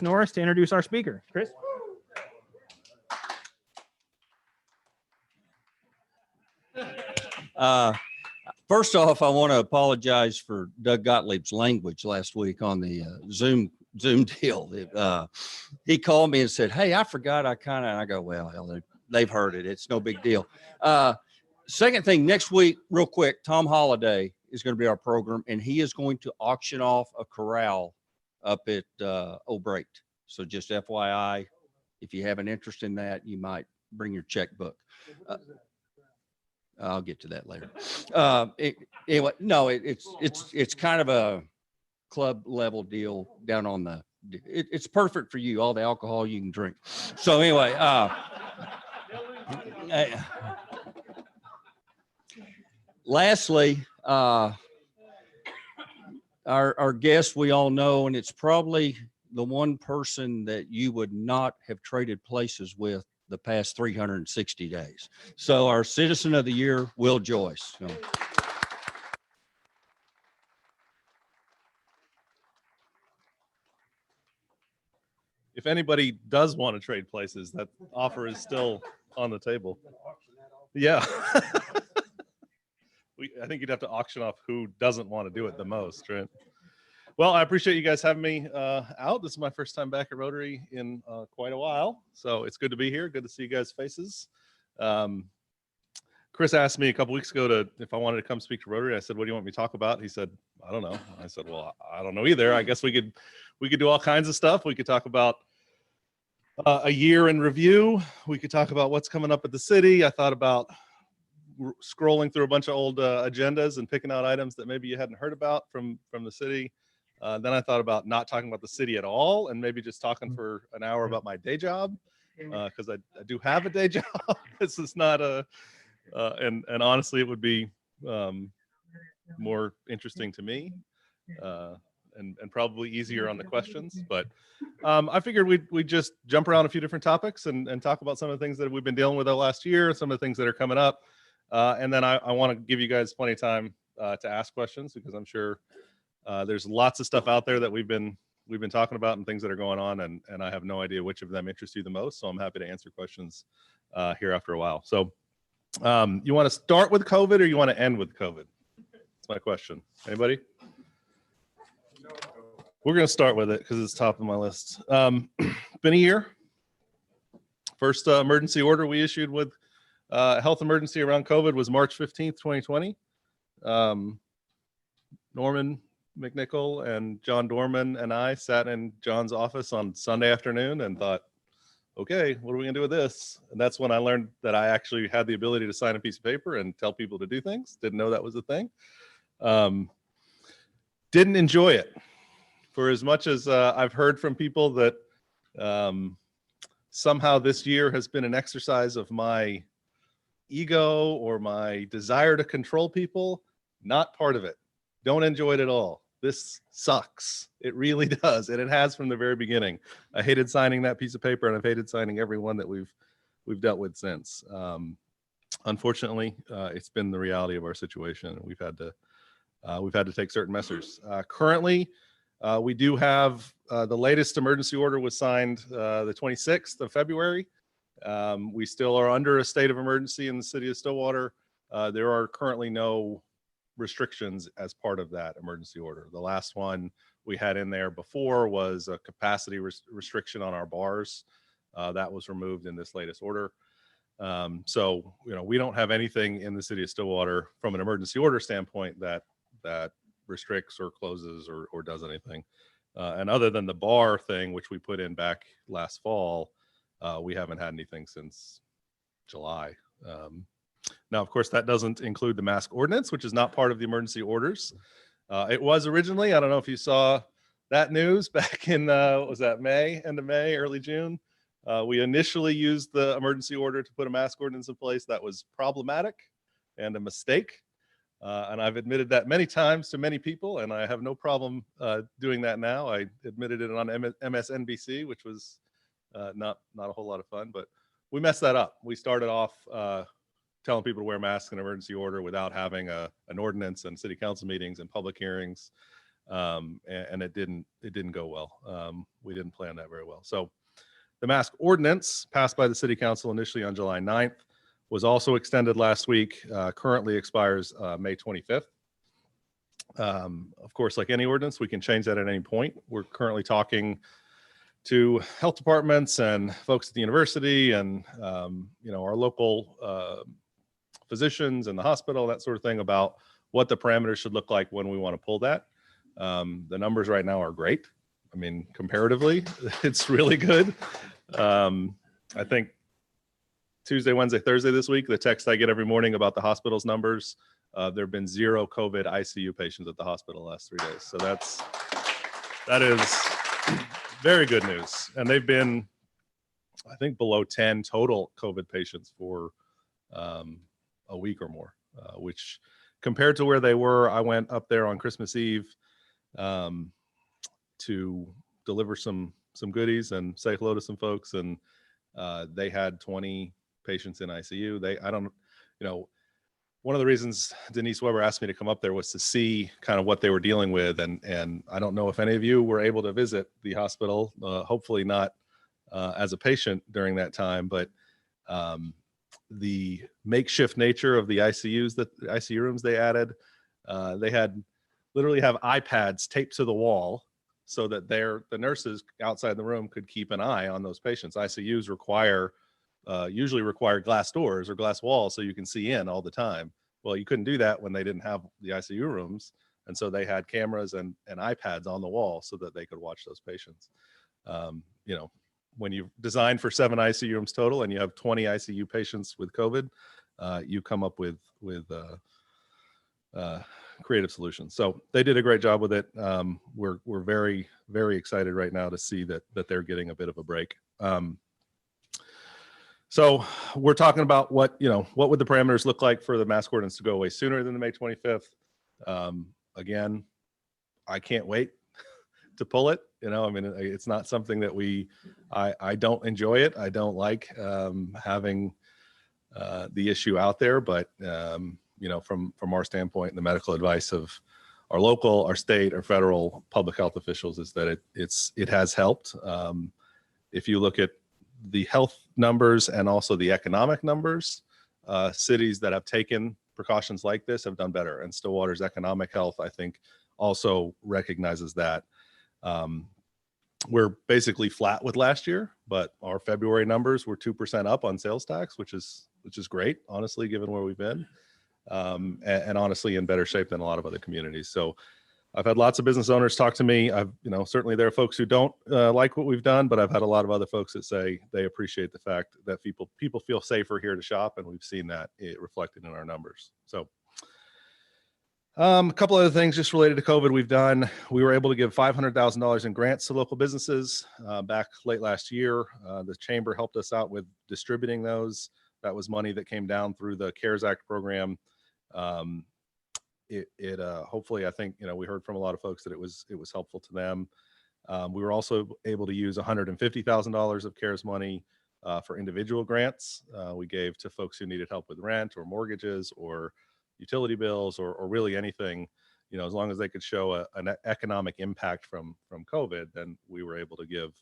Norris to introduce our speaker. Chris? First off, I want to apologize for Doug Gottlieb's language last week on the Zoom deal. He called me and said, "Hey, I forgot and I go, well, hell, they've heard it. It's no big deal." Second thing, next week, real quick, Tom Holliday is going to be our program, and he is going to auction off a corral up at Old Brait. So just FYI, if you have an interest in that, you might bring your checkbook. I'll get to that later. Anyway, no, it's kind of a club level deal down on the. It's perfect for you. All the alcohol you can drink. So anyway, lastly, our guest we all know, and it's probably the one person that you would not have traded places with the past 360 days. So our Citizen of the Year, Will Joyce. So. If anybody does want to trade places, that offer is still on the table. Yeah. I think you'd have to auction off who doesn't want to do it the most, right? Well, I appreciate you guys having me out. This is my first time back at Rotary in quite a while. So it's good to be here. Good to see you guys' faces. Chris asked me a couple weeks ago if I wanted to come speak to Rotary. I said, "What do you want me to talk about?" He said, "I don't know." I said, "Well, I don't know either. I guess we could do all kinds of stuff. We could talk about a year in review. We could talk about what's coming up at the city." I thought about scrolling through a bunch of old agendas and picking out items that maybe you hadn't heard about from the city. Then I thought about not talking about the city at all and maybe just talking for an hour about my day job, because I do have a day job. This is not and honestly, it would be more interesting to me and probably easier on the questions. But I figured we'd just jump around a few different topics and talk about some of the things that we've been dealing with the last year, some of the things that are coming up. And then I want to give you guys plenty of time to ask questions, because I'm sure there's lots of stuff out there that we've been talking about and things that are going on, and I have no idea which of them interest you the most. So I'm happy to answer questions here after a while. So you want to start with COVID or you want to end with COVID? That's my question. Anybody? We're going to start with it because it's top of my list. Been a year. First emergency order we issued with health emergency around COVID was March 15th, 2020. Norman McNichol and John Dorman and I sat in John's office on Sunday afternoon and thought, okay, what are we gonna do with this? And that's when I learned that I actually had the ability to sign a piece of paper and tell people to do things. Didn't know that was a thing. Didn't enjoy it. For as much as I've heard from people that somehow this year has been an exercise of my ego or my desire to control people, not part of it. Don't enjoy it at all. This sucks. It really does. And it has from the very beginning. I hated signing that piece of paper, and I've hated signing every one that we've dealt with since. Unfortunately, it's been the reality of our situation, and we've had to take certain measures. Currently, we do have the latest emergency order was signed the 26th of February. We still are under a state of emergency in the city of Stillwater. There are currently no restrictions as part of that emergency order. The last one we had in there before was a capacity restriction on our bars. That was removed in this latest order. So, we don't have anything in the city of Stillwater from an emergency order standpoint that restricts or closes or does anything. And other than the bar thing, which we put in back last fall, we haven't had anything since July. Now, of course, that doesn't include the mask ordinance, which is not part of the emergency orders. It was originally, I don't know if you saw that news back in, what was that, May, end of May, early June. We initially used the emergency order to put a mask ordinance in place. That was problematic and a mistake. And I've admitted that many times to many people, and I have no problem doing that now. I admitted it on MSNBC, which was not a whole lot of fun, but we messed that up. We started off telling people to wear masks in emergency order without having an ordinance and city council meetings and public hearings. and it didn't go well. We didn't plan that very well. So the mask ordinance passed by the city council initially on July 9th was also extended last week, currently expires May 25th. Of course, like any ordinance, we can change that at any point. We're currently talking to health departments and folks at the university and our local physicians and the hospital, that sort of thing, about what the parameters should look like when we want to pull that. The numbers right now are great. I mean, comparatively, it's really good. I think Tuesday, Wednesday, Thursday this week, the text I get every morning about the hospital's numbers, there have been 0 COVID ICU patients at the hospital the last 3 days. So that is very good news. And they've been, I think, below 10 total COVID patients for a week or more, which compared to where they were, I went up there on Christmas Eve to deliver some goodies and say hello to some folks, and they had 20 patients in ICU. One of the reasons Denise Weber asked me to come up there was to see kind of what they were dealing with, and I don't know if any of you were able to visit the hospital, hopefully not as a patient during that time, but the makeshift nature of the ICU rooms they added, they had literally have iPads taped to the wall so that the nurses outside the room could keep an eye on those patients. ICUs usually require glass doors or glass walls so you can see in all the time. Well, you couldn't do that when they didn't have the ICU rooms. And so they had cameras and iPads on the wall so that they could watch those patients. When you've designed for 7 ICU rooms total and you have 20 ICU patients with COVID, you come up with creative solutions. So they did a great job with it. We're very, very excited right now to see that they're getting a bit of a break. So we're talking about what would the parameters look like for the mask ordinance to go away sooner than the May 25th. Again, I can't wait to pull it. It's not something that I don't enjoy it. I don't like having the issue out there, but from our standpoint and the medical advice of our local, our state, our federal public health officials is that it has helped. If you look at the health numbers and also the economic numbers, cities that have taken precautions like this have done better. And Stillwater's economic health, I think, also recognizes that. We're basically flat with last year, but our February numbers were 2% up on sales tax, which is great, honestly, given where we've been, and honestly in better shape than a lot of other communities. So I've had lots of business owners talk to me. Certainly there are folks who don't like what we've done, but I've had a lot of other folks that say they appreciate the fact that people feel safer here to shop, and we've seen that it reflected in our numbers. So a couple other things just related to COVID we've done. We were able to give $500,000 in grants to local businesses back late last year. The chamber helped us out with distributing those. That was money that came down through the CARES Act program. Hopefully, I think, we heard from a lot of folks that it was helpful to them. We were also able to use $150,000 of CARES money for individual grants. We gave to folks who needed help with rent or mortgages or utility bills or really anything, as long as they could show an economic impact from COVID, then we were able to give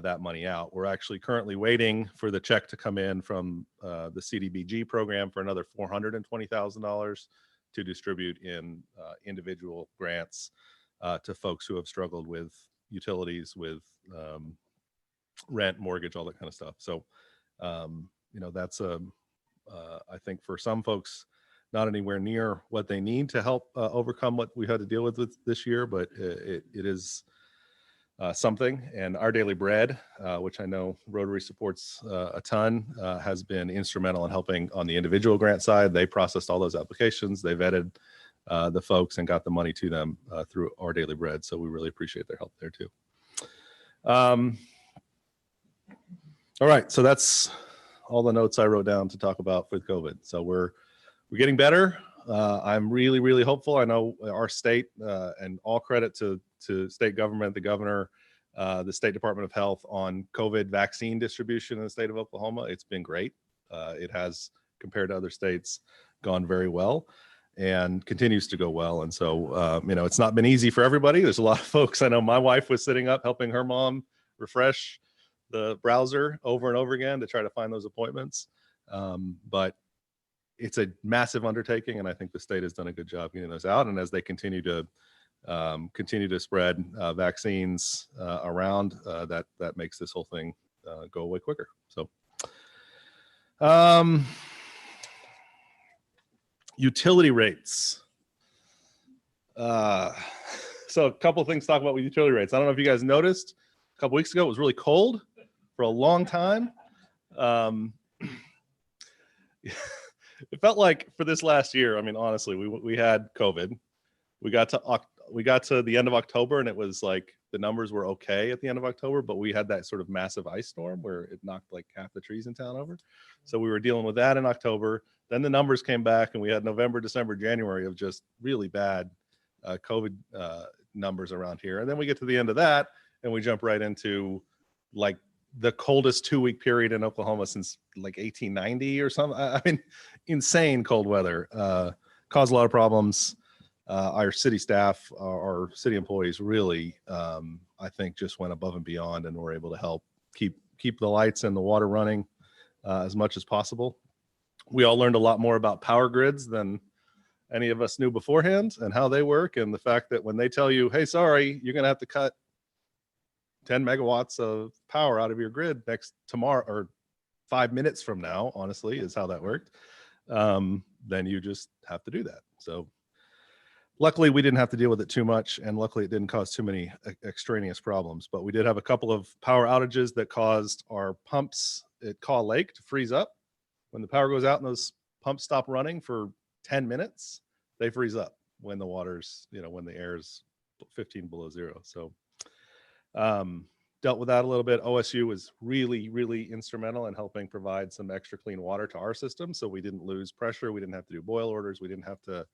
that money out. We're actually currently waiting for the check to come in from the CDBG program for another $420,000 to distribute in individual grants to folks who have struggled with utilities, with rent, mortgage, all that kind of stuff. So, that's I think for some folks, not anywhere near what they need to help overcome what we had to deal with this year, but it is something. And Our Daily Bread, which I know Rotary supports a ton, has been instrumental in helping on the individual grant side. They processed all those applications. They vetted the folks and got the money to them through Our Daily Bread. So we really appreciate their help there too. All right, so that's all the notes I wrote down to talk about with COVID. So we're getting better. I'm really, really hopeful. I know our state, and all credit to state government, the governor, the State Department of Health on COVID vaccine distribution in the state of Oklahoma. It's been great. It has, compared to other states, gone very well. and continues to go well. And so, it's not been easy for everybody. There's a lot of folks. I know my wife was sitting up helping her mom refresh the browser over and over again to try to find those appointments. But it's a massive undertaking, and I think the state has done a good job getting those out. And as they continue to spread vaccines around, that makes this whole thing go away quicker. So, utility rates. So a couple of things to talk about with utility rates. I don't know if you guys noticed, a couple weeks ago it was really cold for a long time. It felt like for this last year, I mean, honestly, we had COVID. We got to the end of October, and it was like the numbers were okay at the end of October, but we had that sort of massive ice storm where it knocked like half the trees in town over. So we were dealing with that in October. Then the numbers came back, and we had November, December, January of just really bad COVID numbers around here. And then we get to the end of that, and we jump right into like the coldest 2-week period in Oklahoma since like 1890 or something. I mean, insane cold weather caused a lot of problems. Our city staff, our city employees really, I think, just went above and beyond and were able to help keep the lights and the water running as much as possible. We all learned a lot more about power grids than any of us knew beforehand and how they work. And the fact that when they tell you, hey, sorry, you're going to have to cut 10 megawatts of power out of your grid tomorrow or 5 minutes from now, honestly, is how that worked. Then you just have to do that. So luckily we didn't have to deal with it too much. And luckily it didn't cause too many extraneous problems, but we did have a couple of power outages that caused our pumps at Kaw Lake to freeze up. When the power goes out and those pumps stop running for 10 minutes, they freeze up when the water's, when the air's 15 below zero. So dealt with that a little bit. OSU was really, really instrumental in helping provide some extra clean water to our system. So we didn't lose pressure. We didn't have to do boil orders. We didn't have to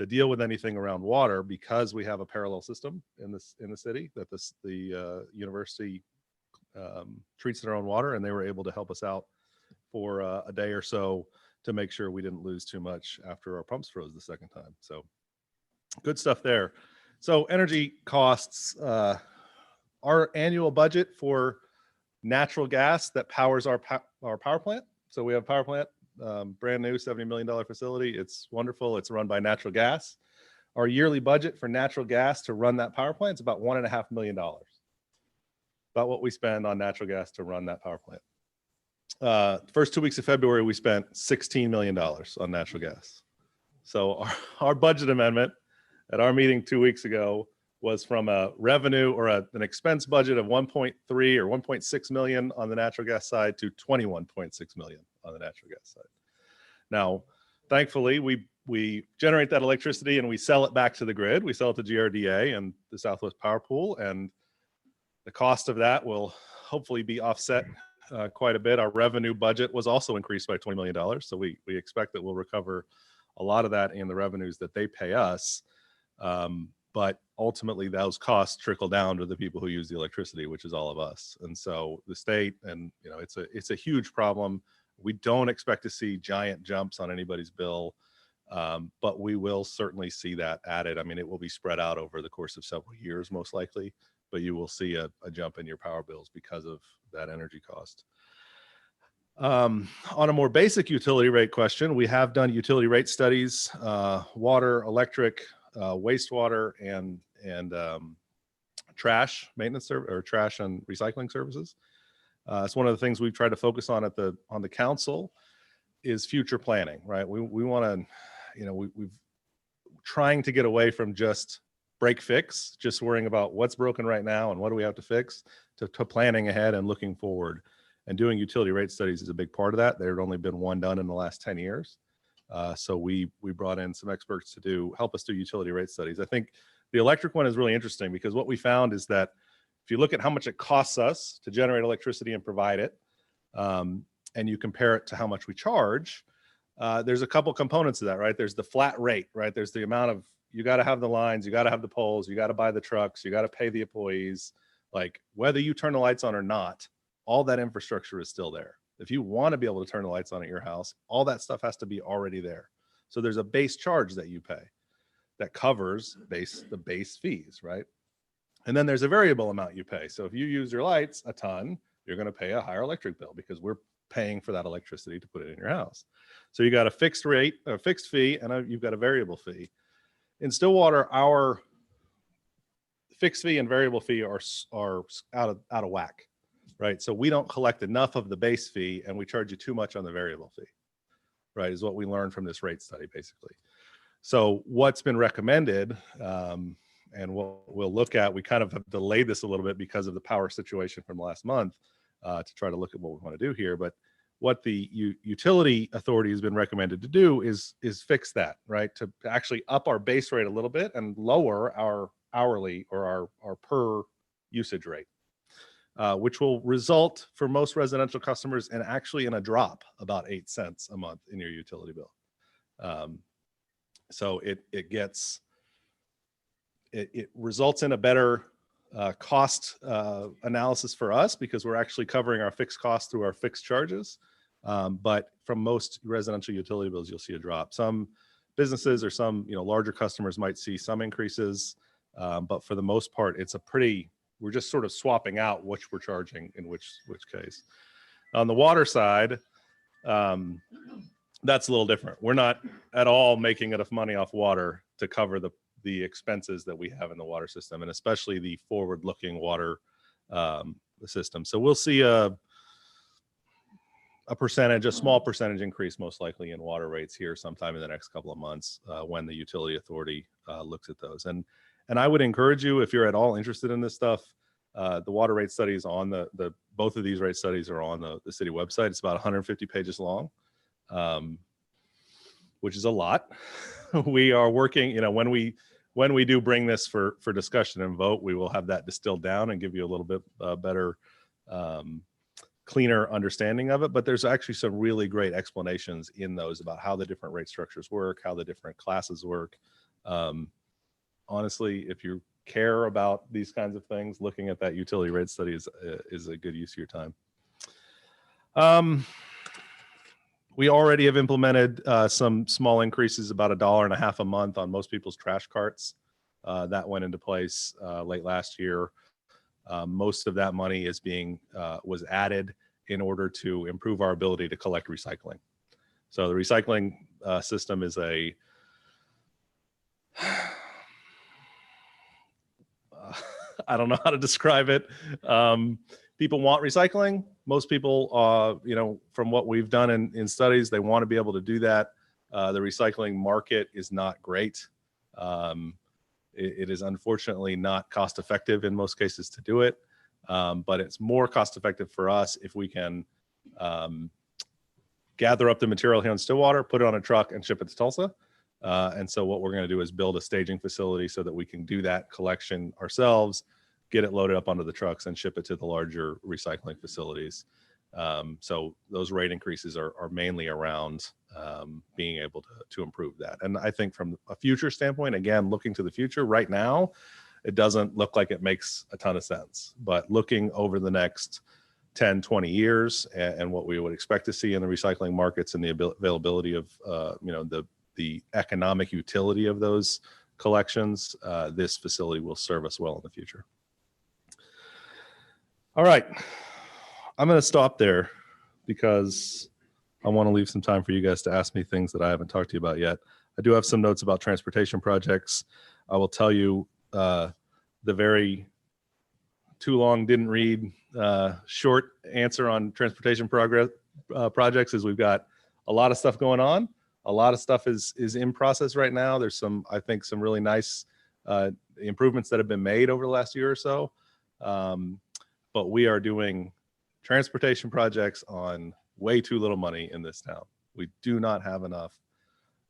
deal with anything around water because we have a parallel system in the city that the university treats their own water, and they were able to help us out for a day or so to make sure we didn't lose too much after our pumps froze the second time. So good stuff there. So energy costs, our annual budget for natural gas that powers our power plant. So we have a power plant, brand new $70 million facility. It's wonderful. It's run by natural gas. Our yearly budget for natural gas to run that power plant is about $1.5 million. About what we spend on natural gas to run that power plant. First 2 weeks of February, we spent $16 million on natural gas. So our budget amendment at our meeting 2 weeks ago was from a revenue or an expense budget of 1.3 or 1.6 million on the natural gas side to 21.6 million on the natural gas side. Now, thankfully, we generate that electricity and we sell it back to the grid. We sell it to GRDA and the Southwest Power Pool, and the cost of that will hopefully be offset quite a bit. Our revenue budget was also increased by $20 million. So we expect that we'll recover a lot of that in the revenues that they pay us. But ultimately those costs trickle down to the people who use the electricity, which is all of us. And so the state, and it's a huge problem. We don't expect to see giant jumps on anybody's bill, but we will certainly see that added. I mean, it will be spread out over the course of several years, most likely, but you will see a jump in your power bills because of that energy cost. On a more basic utility rate question, we have done utility rate studies, water, electric, wastewater, and trash maintenance or trash and recycling services. It's one of the things we've tried to focus on on the council is future planning, right? We want to, we've trying to get away from just break fix, just worrying about what's broken right now and what do we have to fix, to planning ahead and looking forward. And doing utility rate studies is a big part of that. There had only been one done in the last 10 years. So we brought in some experts to help us do utility rate studies. I think the electric one is really interesting because what we found is that if you look at how much it costs us to generate electricity and provide it, and you compare it to how much we charge, there's a couple components of that, right? There's the flat rate, right? There's the amount of, you got to have the lines, you got to have the poles, you got to buy the trucks, you got to pay the employees. Like whether you turn the lights on or not, all that infrastructure is still there. If you want to be able to turn the lights on at your house, all that stuff has to be already there. So there's a base charge that you pay that covers the base fees, right? And then there's a variable amount you pay. So if you use your lights a ton, you're going to pay a higher electric bill because we're paying for that electricity to put it in your house. So you got a fixed rate, a fixed fee, and you've got a variable fee. In Stillwater, our fixed fee and variable fee are out of whack, right? So we don't collect enough of the base fee and we charge you too much on the variable fee, right? Is what we learned from this rate study, basically. So what's been recommended, and what we'll look at, we kind of have delayed this a little bit because of the power situation from last month to try to look at what we want to do here. But what the utility authority has been recommended to do is fix that, right? To actually up our base rate a little bit and lower our hourly or our per usage rate, which will result for most residential customers and actually in a drop about 8 cents a month in your utility bill. So it results in a better cost analysis for us because we're actually covering our fixed costs through our fixed charges. But from most residential utility bills, you'll see a drop. Some businesses or some larger customers might see some increases, but for the most part, we're just sort of swapping out which we're charging in which case. On the water side, that's a little different. We're not at all making enough money off water to cover the expenses that we have in the water system, and especially the forward-looking water system. So we'll see a small percentage increase, most likely in water rates here sometime in the next couple of months when the utility authority looks at those. And I would encourage you, if you're at all interested in this stuff, the water rate studies on both of these rate studies are on the city website. It's about 150 pages long, which is a lot. We are working, when we do bring this for discussion and vote, we will have that distilled down and give you a little bit better, cleaner understanding of it. But there's actually some really great explanations in those about how the different rate structures work, how the different classes work. Honestly, if you care about these kinds of things, looking at that utility rate study is a good use of your time. We already have implemented some small increases, about $1.50 a month on most people's trash carts. That went into place late last year. Most of that money was added in order to improve our ability to collect recycling. So the recycling system is I don't know how to describe it. People want recycling. Most people, from what we've done in studies, they want to be able to do that. The recycling market is not great. It is unfortunately not cost effective in most cases to do it. But it's more cost effective for us if we can gather up the material here in Stillwater, put it on a truck and ship it to Tulsa. And so what we're going to do is build a staging facility so that we can do that collection ourselves, get it loaded up onto the trucks and ship it to the larger recycling facilities. So those rate increases are mainly around being able to improve that. And I think from a future standpoint, again, looking to the future right now, it doesn't look like it makes a ton of sense. But looking over the next 10, 20 years and what we would expect to see in the recycling markets and the availability of, the economic utility of those collections, this facility will serve us well in the future. All right, I'm going to stop there because I want to leave some time for you guys to ask me things that I haven't talked to you about yet. I do have some notes about transportation projects. I will tell you the very too long didn't read short answer on transportation projects is we've got a lot of stuff going on. A lot of stuff is in process right now. There's I think some really nice improvements that have been made over the last year or so. But we are doing transportation projects on way too little money in this town. We do not have enough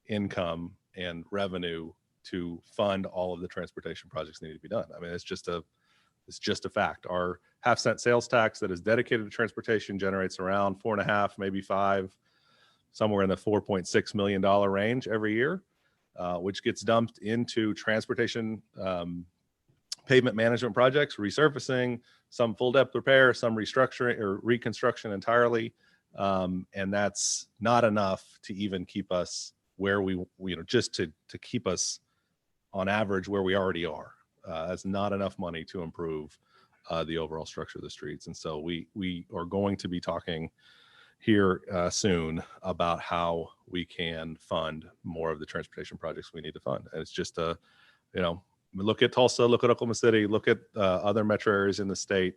income and revenue to fund all of the transportation projects that need to be done. I mean, it's just a fact. Our half-cent sales tax that is dedicated to transportation generates around 4.5, maybe 5, somewhere in the $4.6 million range every year, which gets dumped into transportation pavement management projects, resurfacing, some full depth repair, some restructuring or reconstruction entirely. And that's not enough to even keep us where just to keep us on average where we already are. That's not enough money to improve the overall structure of the streets. And so we are going to be talking here soon about how we can fund more of the transportation projects we need to fund. And it's just look at Tulsa, look at Oklahoma City, look at other metro areas in the state.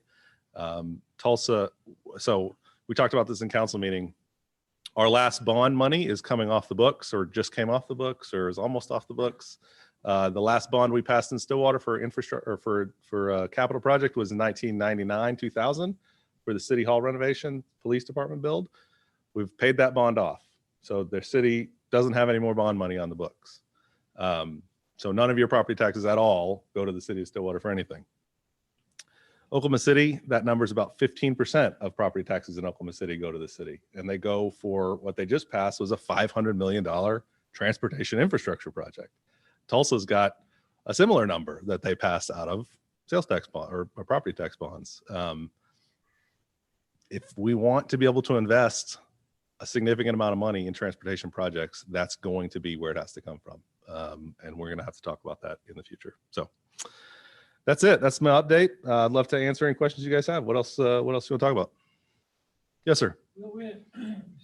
Tulsa, so we talked about this in council meeting. Our last bond money is coming off the books, or just came off the books, or is almost off the books. The last bond we passed in Stillwater for infrastructure, or for capital project, was in 1999, 2000 for the city hall renovation, police department build. We've paid that bond off. So the city doesn't have any more bond money on the books. So none of your property taxes at all go to the city of Stillwater for anything. Oklahoma City, that number is about 15% of property taxes in Oklahoma City go to the city. And they go for what they just passed was a $500 million transportation infrastructure project. Tulsa's got a similar number that they passed out of sales tax bond or property tax bonds. If we want to be able to invest a significant amount of money in transportation projects, that's going to be where it has to come from. And we're going to have to talk about that in the future. So that's it. That's my update. I'd love to answer any questions you guys have. What else you want to talk about? Yes, sir. Well, we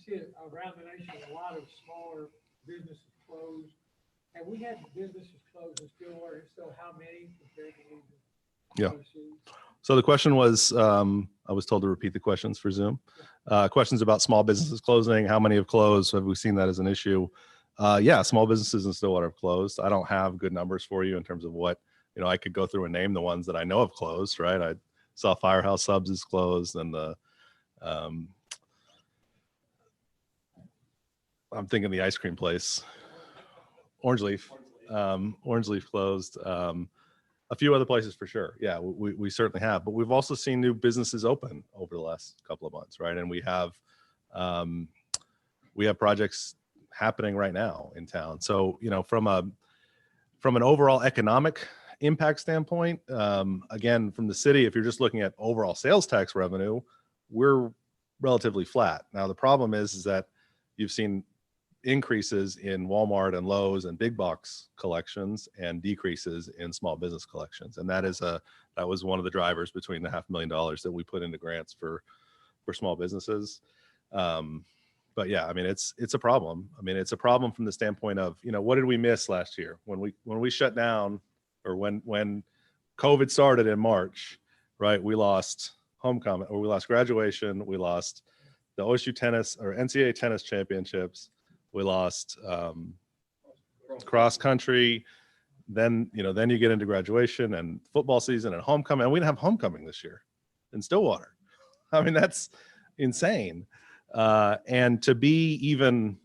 see it around the nation, a lot of smaller businesses closed. Have we had businesses closed in Stillwater? If so, how many compared to the other cities? So the question was, I was told to repeat the questions for Zoom. Questions about small businesses closing. How many have closed? Have we seen that as an issue? Yeah, small businesses in Stillwater have closed. I don't have good numbers for you in terms of what, I could go through and name the ones that I know have closed, right? I saw Firehouse Subs is closed, and the, I'm thinking the ice cream place, Orange Leaf closed. A few other places for sure. Yeah, we certainly have, but we've also seen new businesses open over the last couple of months, right? And we have projects happening right now in town. So, from an overall economic impact standpoint, again, from the city, if you're just looking at overall sales tax revenue, we're relatively flat. Now, the problem is that you've seen increases in Walmart and Lowe's and big box collections and decreases in small business collections. And that was one of the drivers between the $500,000 that we put into grants for small businesses. But yeah, I mean, it's a problem. I mean, it's a problem from the standpoint of, what did we miss last year when we shut down, or when COVID started in March, right? We lost homecoming, or we lost graduation. We lost the OSU tennis or NCAA tennis championships. We lost cross country. Then you get into graduation and football season and homecoming. And we didn't have homecoming this year in Stillwater. I mean, that's insane. And to be even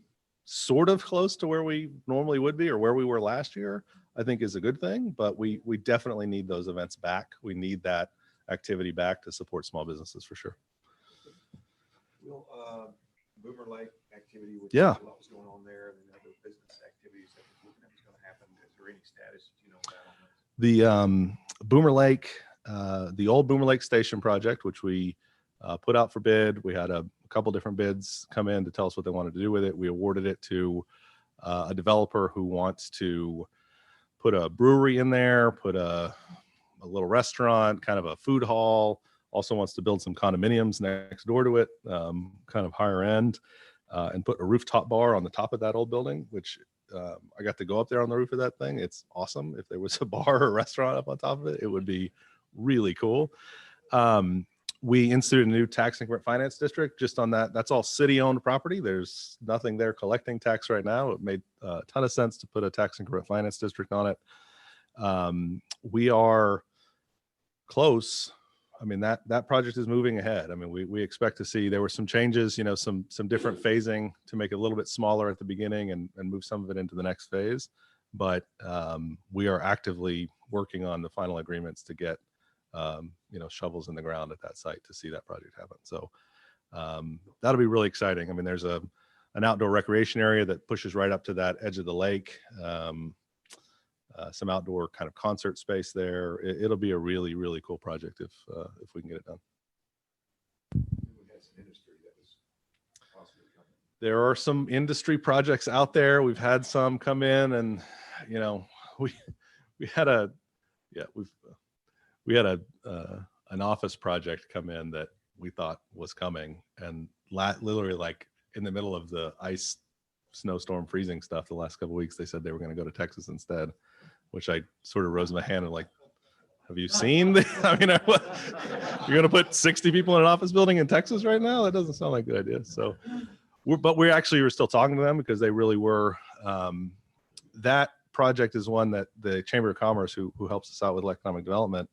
sort of close to where we normally would be, or where we were last year, I think is a good thing. But we definitely need those events back. We need that activity back to support small businesses for sure. Boomer Lake activity, which Yeah. what was going on there, and other business activities that was looking at was going to happen. Is there any status, on that? The Boomer Lake, the old Boomer Lake Station project, which we put out for bid. We had a couple different bids come in to tell us what they wanted to do with it. We awarded it to a developer who wants to put a brewery in there, put a little restaurant, kind of a food hall. Also wants to build some condominiums next door to it, kind of higher end, and put a rooftop bar on the top of that old building, which I got to go up there on the roof of that thing. It's awesome. If there was a bar or a restaurant up on top of it, it would be really cool. We instituted a new tax increment finance district just on that. That's all city owned property. There's nothing there collecting tax right now. It made a ton of sense to put a tax increment finance district on it. We are close. I mean, that project is moving ahead. I mean, we expect to see, there were some changes, some different phasing to make it a little bit smaller at the beginning and move some of it into the next phase. But we are actively working on the final agreements to get, shovels in the ground at that site to see that project happen. So that'll be really exciting. I mean, there's an outdoor recreation area that pushes right up to that edge of the lake. Some outdoor kind of concert space there. It'll be a really, really cool project if we can get it done. We had some industry that was possibly coming? There are some industry projects out there. We've had some come in, and you know, we had a we had an office project come in that we thought was coming, and literally like in the middle of the ice, snowstorm, freezing stuff the last couple of weeks, they said they were going to go to Texas instead, which I sort of rose my hand and like, have you seen the, I mean, you're going to put 60 people in an office building in Texas right now? That doesn't sound like a good idea. So but we actually were still talking to them because they really were. That project is one that the Chamber of Commerce, who helps us out with economic development,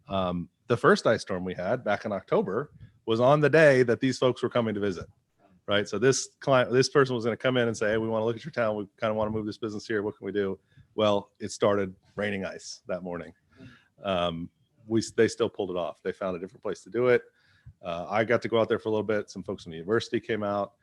the first ice storm we had back in October was on the day that these folks were coming to visit, right? So this person was going to come in and say, hey, we want to look at your town. We kind of want to move this business here. What can we do? Well, it started raining ice that morning. They still pulled it off. They found a different place to do it. I got to go out there for a little bit. Some folks from the university came out.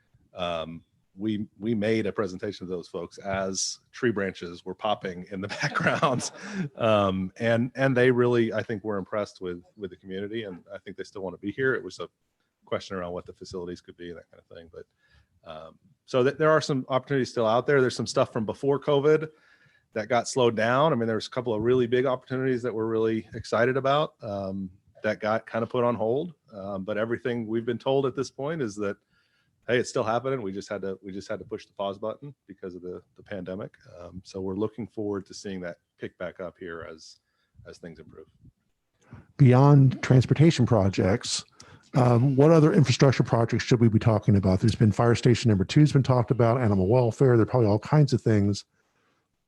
We made a presentation to those folks as tree branches were popping in the background. And they really, I think, were impressed with the community, and I think they still want to be here. It was a question around what the facilities could be and that kind of thing. But so there are some opportunities still out there. There's some stuff from before COVID that got slowed down. I mean, there's a couple of really big opportunities that we're really excited about that got kind of put on hold. But everything we've been told at this point is that, hey, it's still happening. We just had to push the pause button because of the pandemic. So we're looking forward to seeing that pick back up here as things improve. Beyond transportation projects, what other infrastructure projects should we be talking about? There's been fire station number 2 has been talked about, animal welfare. There are probably all kinds of things.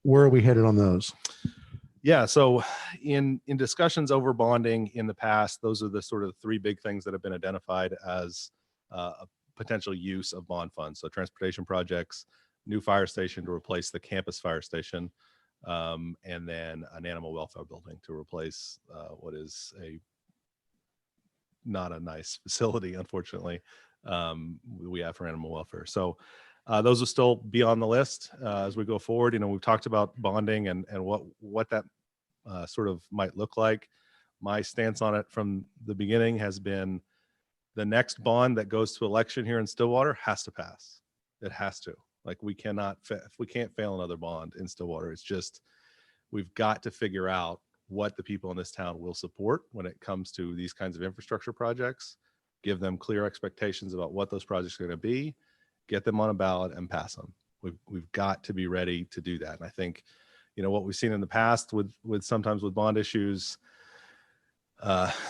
Where are we headed on those? Yeah, so in discussions over bonding in the past, those are the sort of 3 big things that have been identified as a potential use of bond funds. So transportation projects, new fire station to replace the campus fire station, and then an animal welfare building to replace what is not a nice facility, unfortunately, we have for animal welfare. So those will still be on the list as we go forward. You know, we've talked about bonding and what that sort of might look like. My stance on it from the beginning has been the next bond that goes to election here in Stillwater has to pass. It has to. Like, we can't fail another bond in Stillwater. It's just, we've got to figure out what the people in this town will support when it comes to these kinds of infrastructure projects, give them clear expectations about what those projects are going to be, get them on a ballot and pass them. We've got to be ready to do that. And I think, you know, what we've seen in the past with sometimes with bond issues,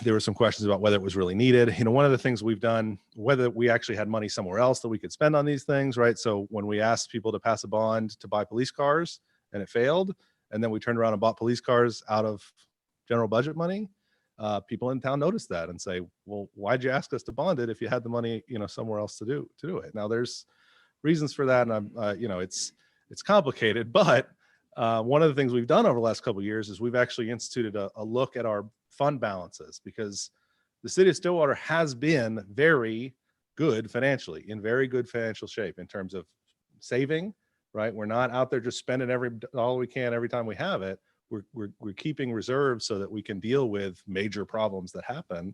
there were some questions about whether it was really needed. You know, one of the things we've done, whether we actually had money somewhere else that we could spend on these things, right? So when we asked people to pass a bond to buy police cars and it failed, and then we turned around and bought police cars out of general budget money, people in town noticed that and say, well, why'd you ask us to bond it if you had the money, you know, somewhere else to do it? Now there's reasons for that. And I'm, you know, it's complicated, but one of the things we've done over the last couple of years is we've actually instituted a look at our fund balances, because the city of Stillwater has been very good financially, in very good financial shape in terms of saving, right? We're not out there just spending every dollar we can every time we have it. We're keeping reserves so that we can deal with major problems that happen.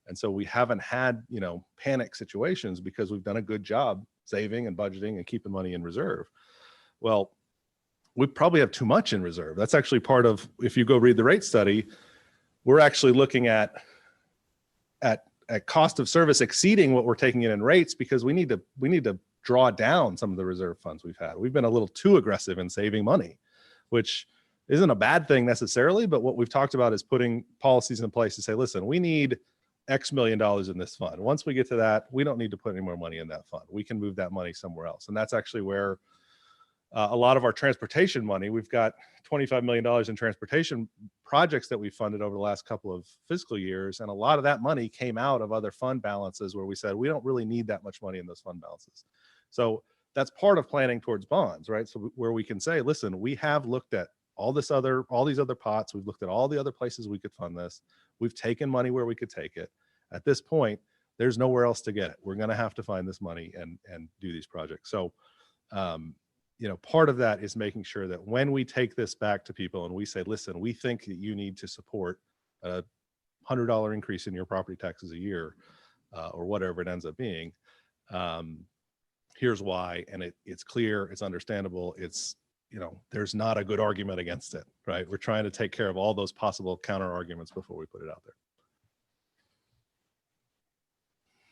And so we haven't had, you know, panic situations because we've done a good job saving and budgeting and keeping money in reserve. Well, we probably have too much in reserve. That's actually part of, if you go read the rate study, we're actually looking at cost of service exceeding what we're taking in rates, because we need to draw down some of the reserve funds we've had. We've been a little too aggressive in saving money, which isn't a bad thing necessarily, but what we've talked about is putting policies in place to say, listen, we need X million dollars in this fund. Once we get to that, we don't need to put any more money in that fund. We can move that money somewhere else. And that's actually where a lot of our transportation money, we've got $25 million in transportation projects that we funded over the last couple of fiscal years. And a lot of that money came out of other fund balances where we said, we don't really need that much money in those fund balances. So that's part of planning towards bonds, right? So where we can say, listen, we have looked at all these other pots. We've looked at all the other places we could fund this. We've taken money where we could take it. At this point, there's nowhere else to get it. We're going to have to find this money and do these projects. So, you know, part of that is making sure that when we take this back to people and we say, listen, we think that you need to support a $100 increase in your property taxes a year, or whatever it ends up being, here's why. And it's clear, it's understandable. It's, there's not a good argument against it, right? We're trying to take care of all those possible counter arguments before we put it out there.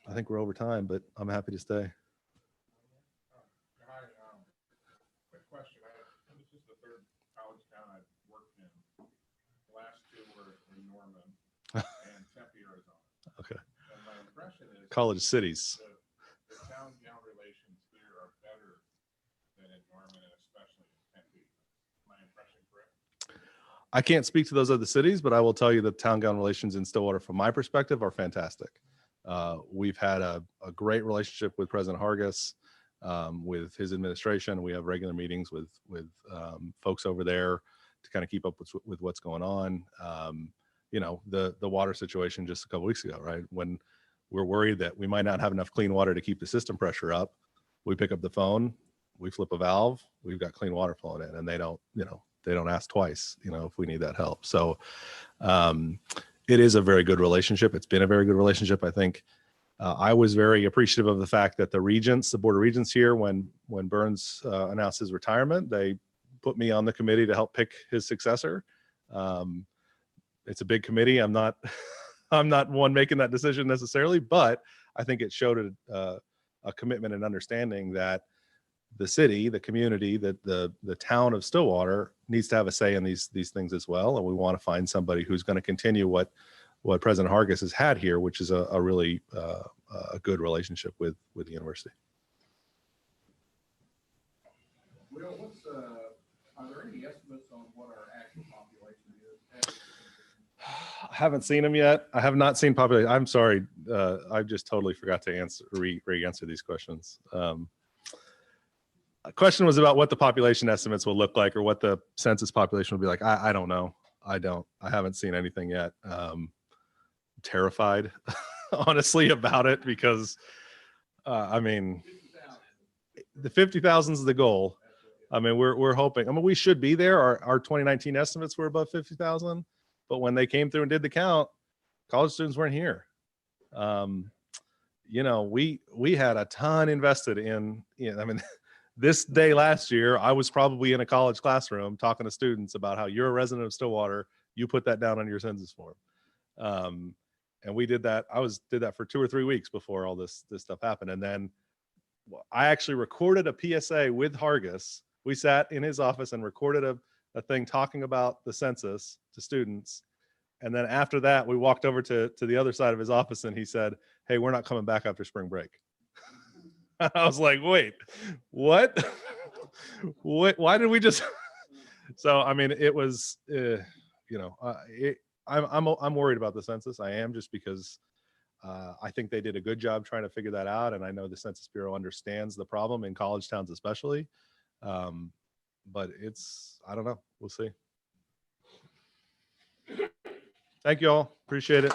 I think we're over time, but I'm happy to stay. Quick question. This is the third college town I've worked in. The last two were in Norman and Tempe, Arizona. Okay. And my impression is College cities. the town-gown relations here are better than in Norman and especially in Tempe. My impression correct? I can't speak to those other cities, but I will tell you that town-gown relations in Stillwater, from my perspective, are fantastic. We've had a great relationship with President Hargis, with his administration. We have regular meetings with folks over there to kind of keep up with what's going on. The water situation just a couple weeks ago, right? When we're worried that we might not have enough clean water to keep the system pressure up, we pick up the phone, we flip a valve, we've got clean water flowing in, and they don't ask twice, if we need that help. So, it is a very good relationship. It's been a very good relationship. I think I was very appreciative of the fact that the Board of Regents here, when Burns announced his retirement, they put me on the committee to help pick his successor. It's a big committee. I'm not one making that decision necessarily, but I think it showed a commitment and understanding that the city, the community, that the town of Stillwater needs to have a say in these things as well. And we want to find somebody who's going to continue what President Hargis has had here, which is a really a good relationship with the university. Will, are there any estimates on what our actual population is? I haven't seen them yet. I have not seen population. I'm sorry. I just totally forgot to re-answer these questions. A question was about what the population estimates will look like, or what the census population will be like. I don't know. I haven't seen anything yet. Terrified, honestly, about it, because the 50,000 is the goal. We're hoping. We should be there. Our 2019 estimates were above 50,000, but when they came through and did the count, college students weren't here. We had a ton invested in. This day last year, I was probably in a college classroom talking to students about how you're a resident of Stillwater. You put that down on your census form. And we did that. Did that for 2 or 3 weeks before all this stuff happened. And then I actually recorded a PSA with Hargis. We sat in his office and recorded a thing talking about the census to students. And then after that, we walked over to the other side of his office and he said, "Hey, we're not coming back after spring break." I was like, wait, what? Why did we just? So, it was, I'm worried about the census. I am, just because I think they did a good job trying to figure that out. And I know the Census Bureau understands the problem in college towns, especially. But I don't know. We'll see. Thank you all. Appreciate it.